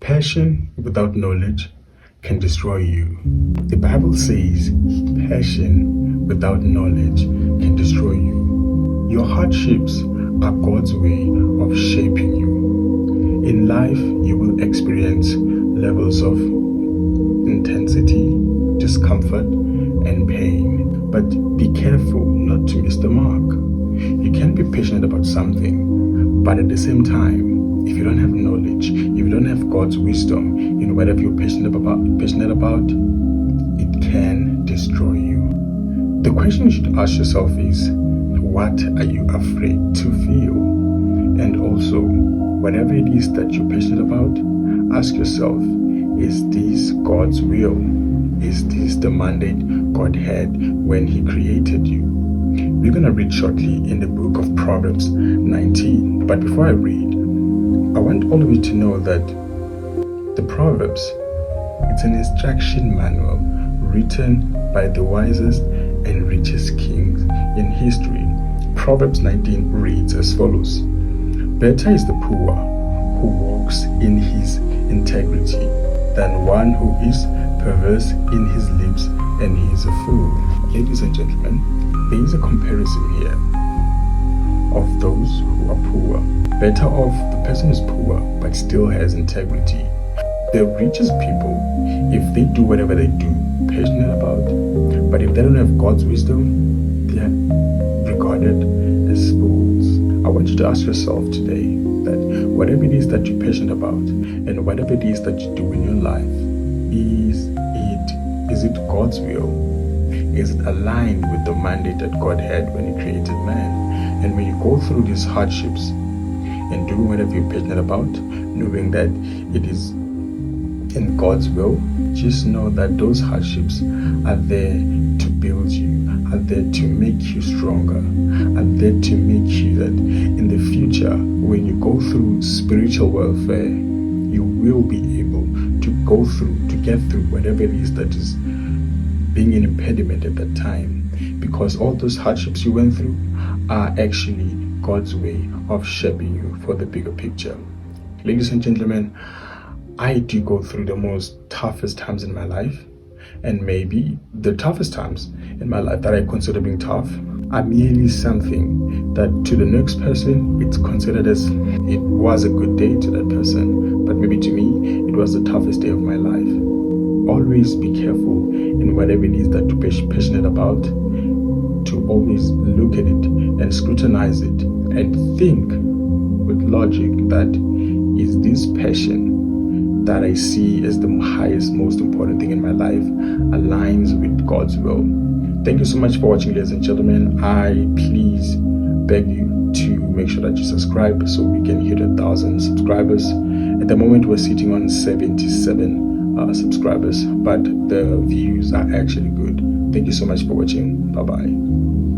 Passion without knowledge can destroy you. The Bible says passion without knowledge can destroy you. Your hardships are God's way of shaping you. In life, you will experience levels of intensity, discomfort, and pain. But be careful not to miss the mark. You can be passionate about something, but at the same time, if you don't have knowledge, if you don't have God's wisdom in whatever you're passionate about, it can destroy you. The question you should ask yourself is, what are you afraid to feel? And also, whatever it is that you're passionate about, ask yourself, is this God's will? Is this the mandate God had when He created you? We're going to read shortly in the book of Proverbs 19. But before I read, I want all of you to know that the Proverbs, it's an instruction manual written by the wisest and richest kings in history. Proverbs 19 reads as follows: Better is the poor who walks in his integrity than one who is perverse in his lips and he is a fool. Ladies and gentlemen, there is a comparison here of those who are poor. Better off the person who's poor but still has integrity. The richest people, if they do whatever they do, passionate about, but if they don't have God's wisdom, they are regarded as fools. I want you to ask yourself today that whatever it is that you're passionate about and whatever it is that you do in your life, is it God's will? Is it aligned with the mandate that God had when He created man? And when you go through these hardships and doing whatever you're passionate about, knowing that it is in God's will, just know that those hardships are there to build you, are there to make you stronger, are there to make you that in the future, when you go through spiritual warfare, you will be able to go through, to get through whatever it is that is being an impediment at that time, because all those hardships you went through are actually God's way of shaping you for the bigger picture. Ladies and gentlemen, I do go through the most toughest times in my life, and maybe the toughest times in my life that I consider being tough are merely something that to the next person it's considered as it was a good day to that person, but maybe to me it was the toughest day of my life. Always be careful in whatever it is that you're passionate about, to always look at it and scrutinize it and think with logic that, is this passion that I see as the highest, most important thing in my life aligns with God's will? Thank you so much for watching, ladies and gentlemen. I please beg you to make sure that you subscribe so we can hit 1,000 subscribers. At the moment, we're sitting on 77 subscribers, but the views are actually good. Thank you so much for watching. Bye bye.